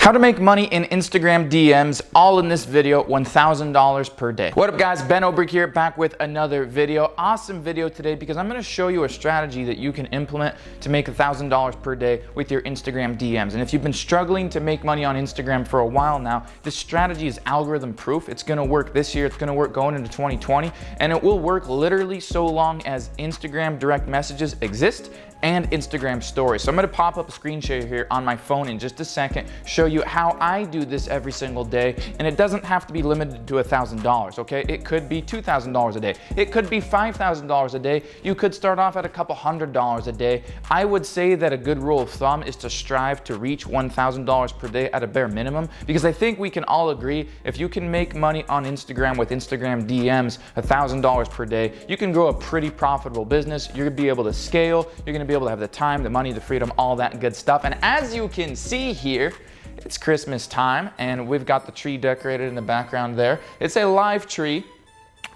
How to make money in Instagram DMs, all in this video, $1,000 per day. What up guys, Ben Oberg here, back with another video. Awesome video today because I'm gonna show you a strategy that you can implement to make $1,000 per day with your Instagram DMs. And if you've been struggling to make money on Instagram for a while now, this strategy is algorithm proof. It's gonna work this year, it's gonna work going into 2020, and it will work literally so long as Instagram direct messages exist and Instagram stories. So I'm gonna pop up a screen share here on my phone in just a second, show you how I do this every single day, and it doesn't have to be limited to $1,000, okay? It could be $2,000 a day. It could be $5,000 a day. You could start off at a couple $100 a day. I would say that a good rule of thumb is to strive to reach $1,000 per day at a bare minimum, because I think we can all agree if you can make money on Instagram with Instagram DMs, $1,000 per day, you can grow a pretty profitable business. You're gonna be able to scale. You're gonna be able to have the time, the money, the freedom, all that good stuff. And as you can see here, it's Christmas time and we've got the tree decorated in the background there. It's a live tree.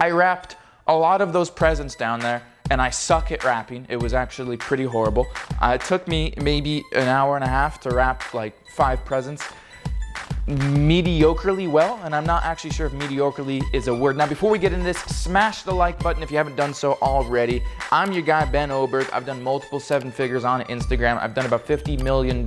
I wrapped a lot of those presents down there and I suck at wrapping. It was actually pretty horrible. It took me maybe an hour and a half to wrap like 5 presents mediocrely well, and I'm not actually sure if mediocrely is a word. Now, before we get into this, smash the like button if you haven't done so already. I'm your guy, Ben Oberg. I've done multiple 7 figures on Instagram. I've done about $50 million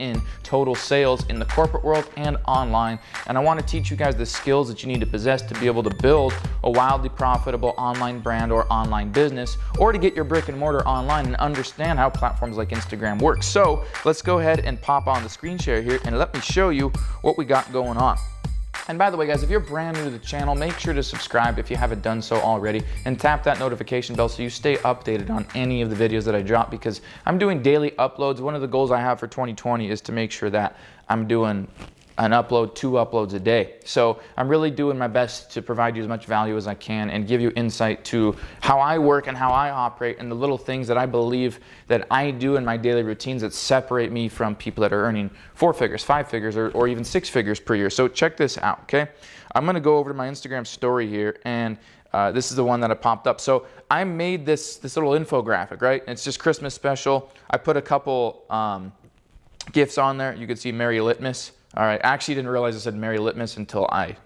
in total sales in the corporate world and online, and I want to teach you guys the skills that you need to possess to be able to build a wildly profitable online brand or online business, or to get your brick and mortar online and understand how platforms like Instagram work. So let's go ahead and pop on the screen share here and let me show you what we got going on. And by the way guys, if you're brand new to the channel, make sure to subscribe if you haven't done so already, and tap that notification bell so you stay updated on any of the videos that I drop, because I'm doing daily uploads. One of the goals I have for 2020 is to make sure that I'm doing an upload, 2 uploads a day. So I'm really doing my best to provide you as much value as I can and give you insight to how I work and how I operate and the little things that I believe that I do in my daily routines that separate me from people that are earning 4 figures, 5 figures, or even 6 figures per year. So check this out, okay? I'm gonna go over to my Instagram story here, and this is the one that I popped up. So I made this little infographic, right? It's just Christmas special. I put a couple gifts on there. You can see Merry Litmus. All right, I actually didn't realize I said Merry Litmus until I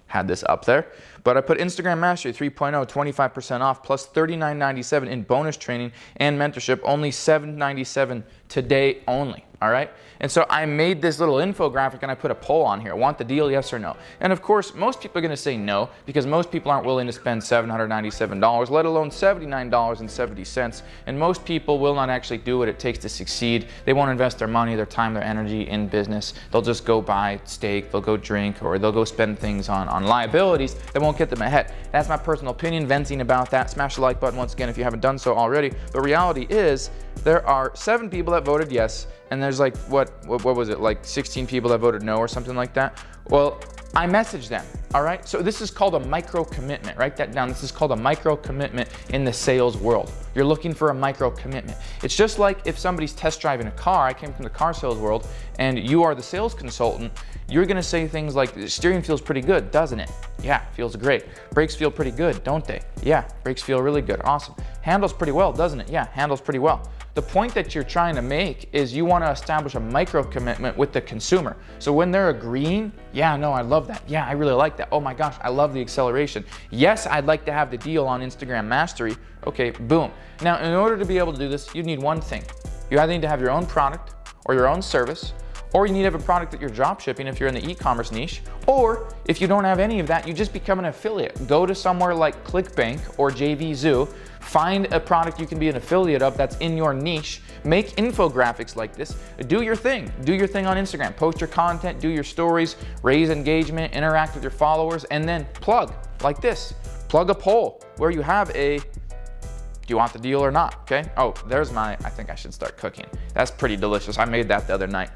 had this up there. But I put Instagram Mastery 3.0, 25% off, plus $39.97 in bonus training and mentorship, only $7.97 today only, all right? And so I made this little infographic and I put a poll on here. Want the deal, yes or no? And of course, most people are gonna say no, because most people aren't willing to spend $797, let alone $79.70. And most people will not actually do what it takes to succeed. They won't invest their money, their time, their energy in business. They'll just go buy steak, they'll go drink, or they'll go spend things on liabilities that won't get them ahead. That's my personal opinion, venting about that. Smash the like button once again if you haven't done so already. The reality is there are 7 people that voted yes, and there's like, what was it, like 16 people that voted no or something like that. Well, I messaged them, all right? So this is called a micro commitment. Write that down. This is called a micro commitment in the sales world. You're looking for a micro commitment. It's just like if somebody's test driving a car. I came from the car sales world, and you are the sales consultant. You're gonna say things like, the steering feels pretty good, doesn't it? Yeah, feels great. Brakes feel pretty good, don't they? Yeah, brakes feel really good, awesome. Handles pretty well, doesn't it? Yeah, handles pretty well. The point that you're trying to make is you want to establish a micro commitment with the consumer. So when they're agreeing, yeah, no, I love that. Yeah, I really like that. Oh my gosh, I love the acceleration. Yes, I'd like to have the deal on Instagram Mastery. Okay, boom. Now, in order to be able to do this, you need one thing. You either need to have your own product or your own service, or you need to have a product that you're drop shipping if you're in the e-commerce niche, or if you don't have any of that, you just become an affiliate. Go to somewhere like ClickBank or JVZoo, find a product you can be an affiliate of that's in your niche, make infographics like this, do your thing. Do your thing on Instagram, post your content, do your stories, raise engagement, interact with your followers, and then plug like this. Plug a poll where you have a, do you want the deal or not, okay? Oh, there's my, I think I should start cooking. That's pretty delicious. I made that the other night.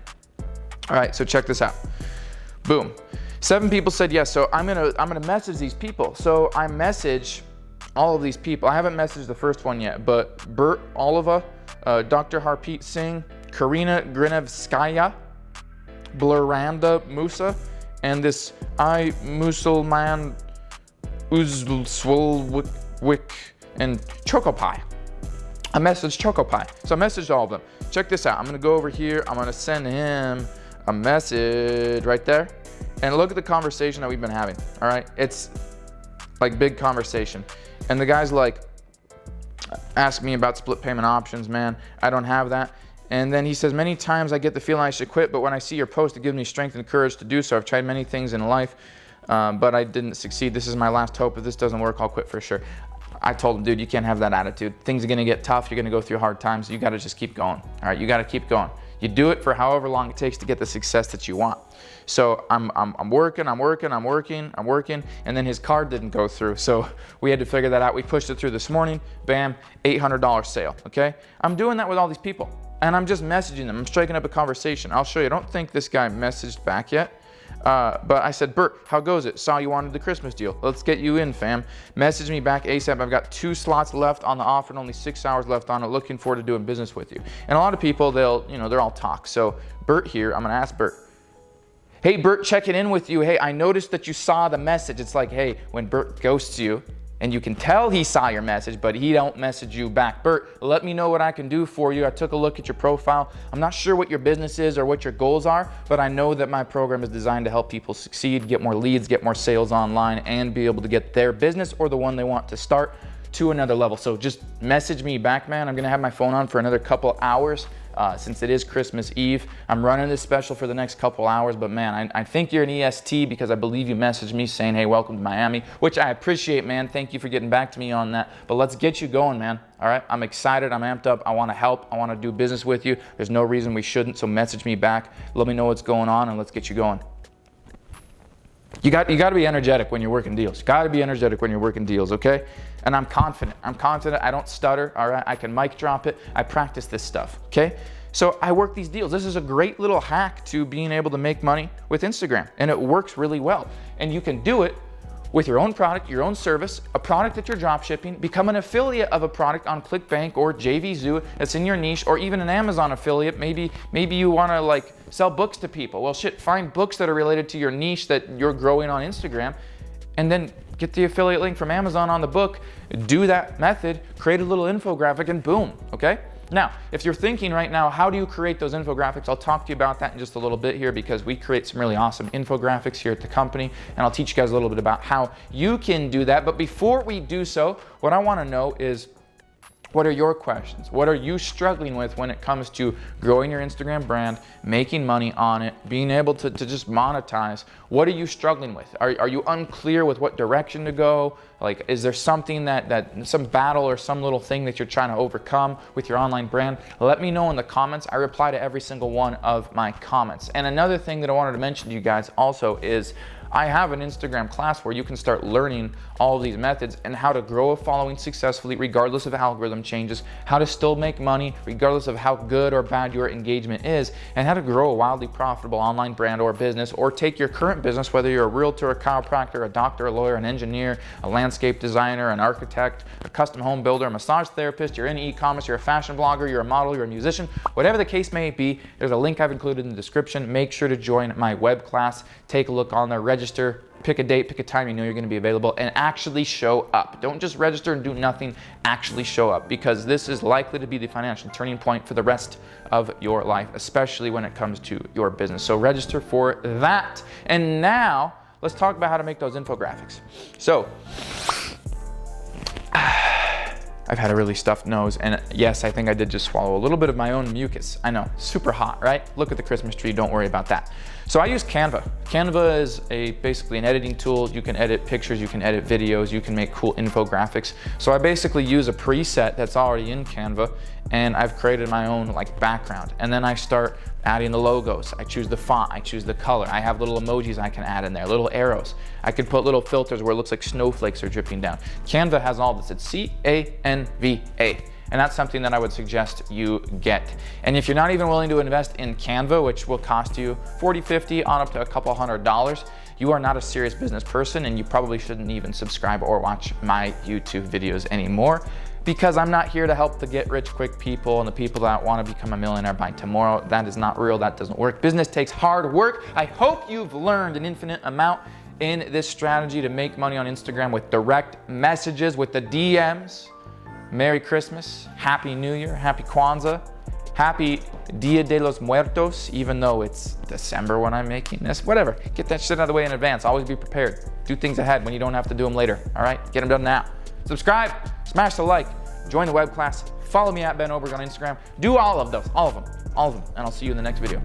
All right, so check this out. Boom. 7 people said yes, so I'm gonna message these people. So I message all of these people. I haven't messaged the first one yet, but Bert Oliva, Dr. Harpreet Singh, Karina Grinevskaya, Bluranda Musa, and this I Musulman Uzlswolwik and Chocopie. I messaged Chocopie. So I messaged all of them. Check this out. I'm gonna go over here. I'm gonna send him a message right there. And look at the conversation that we've been having, all right? It's like big conversation. And the guy's like, ask me about split payment options, man. I don't have that. And then he says, many times I get the feeling I should quit, but when I see your post, it gives me strength and courage to do so. I've tried many things in life, but I didn't succeed. This is my last hope. If this doesn't work, I'll quit for sure. I told him, dude, you can't have that attitude. Things are gonna get tough. You're gonna go through hard times. You gotta just keep going, all right? You gotta keep going. You do it for however long it takes to get the success that you want. So I'm working, and then his card didn't go through. So we had to figure that out. We pushed it through this morning, bam, $800 sale, okay? I'm doing that with all these people, and I'm just messaging them. I'm striking up a conversation. I'll show you. I don't think this guy messaged back yet. But I said, Bert, how goes it? Saw you wanted the Christmas deal. Let's get you in, fam. Message me back ASAP. I've got 2 slots left on the offer and only 6 hours left on it. Looking forward to doing business with you. And a lot of people, they're all talk. So Bert here, I'm gonna ask Bert. Hey, Bert, checking in with you. Hey, I noticed that you saw the message. It's like, hey, when Bert ghosts you, and you can tell he saw your message, but he don't message you back. Bert, let me know what I can do for you. I took a look at your profile. I'm not sure what your business is or what your goals are, but I know that my program is designed to help people succeed, get more leads, get more sales online, and be able to get their business or the one they want to start to another level. So just message me back, man. I'm gonna have my phone on for another couple hours. Since it is Christmas Eve. I'm running this special for the next couple hours, but man, I think you're an EST because I believe you messaged me saying, hey, welcome to Miami, which I appreciate, man. Thank you for getting back to me on that. But let's get you going, man. All right, I'm excited, I'm amped up, I wanna help, I wanna do business with you. There's no reason we shouldn't, so message me back, let me know what's going on, and let's get you going. You got to be energetic when you're working deals. You got to be energetic when you're working deals, okay? And I'm confident. I don't stutter, all right? I can mic drop it. I practice this stuff, okay? So I work these deals. This is a great little hack to being able to make money with Instagram, and it works really well. And you can do it with your own product, your own service, a product that you're drop shipping, become an affiliate of a product on ClickBank or JVZoo that's in your niche, or even an Amazon affiliate. Maybe you wanna like sell books to people. Well, shit, find books that are related to your niche that you're growing on Instagram, and then get the affiliate link from Amazon on the book, do that method, create a little infographic, and boom, okay? Now, if you're thinking right now, how do you create those infographics? I'll talk to you about that in just a little bit here because we create some really awesome infographics here at the company, and I'll teach you guys a little bit about how you can do that. But before we do so, what I wanna know is, what are your questions? What are you struggling with when it comes to growing your Instagram brand, making money on it, being able to just monetize? What are you struggling with? Are you unclear with what direction to go? Like, is there something that some battle or some little thing that you're trying to overcome with your online brand? Let me know in the comments. I reply to every single one of my comments. And another thing that I wanted to mention to you guys also is, I have an Instagram class where you can start learning all of these methods and how to grow a following successfully regardless of algorithm changes, how to still make money regardless of how good or bad your engagement is, and how to grow a wildly profitable online brand or business, or take your current business, whether you're a realtor, a chiropractor, a doctor, a lawyer, an engineer, a landscape designer, an architect, a custom home builder, a massage therapist, you're in e-commerce, you're a fashion blogger, you're a model, you're a musician, whatever the case may be, there's a link I've included in the description. Make sure to join my web class, take a look on there, register, pick a date, pick a time you know you're going to be available, and actually show up. Don't just register and do nothing, actually show up, because this is likely to be the financial turning point for the rest of your life, especially when it comes to your business. So register for that. And now let's talk about how to make those infographics. So I've had a really stuffed nose, and yes, I think I did just swallow a little bit of my own mucus. I know, super hot, right? Look at the Christmas tree, don't worry about that. So I use Canva. Canva is basically an editing tool. You can edit pictures, you can edit videos, you can make cool infographics. So I basically use a preset that's already in Canva, and I've created my own like background. And then I start adding the logos. I choose the font, I choose the color. I have little emojis I can add in there, little arrows. I could put little filters where it looks like snowflakes are dripping down. Canva has all this. It's C-A-N-V-A. And that's something that I would suggest you get. And if you're not even willing to invest in Canva, which will cost you $40, $50, on up to a couple $100, you are not a serious business person, and you probably shouldn't even subscribe or watch my YouTube videos anymore, because I'm not here to help the get rich quick people and the people that want to become a millionaire by tomorrow. That is not real, that doesn't work. Business takes hard work. I hope you've learned an infinite amount in this strategy to make money on Instagram with direct messages, with the DMs. Merry Christmas, Happy New Year, Happy Kwanzaa, Happy Dia de los Muertos, even though it's December when I'm making this. Whatever, get that shit out of the way in advance. Always be prepared. Do things ahead when you don't have to do them later, all right? Get them done now. Subscribe, smash the like, join the web class, follow me at Ben Oberg on Instagram. Do all of those, all of them, and I'll see you in the next video.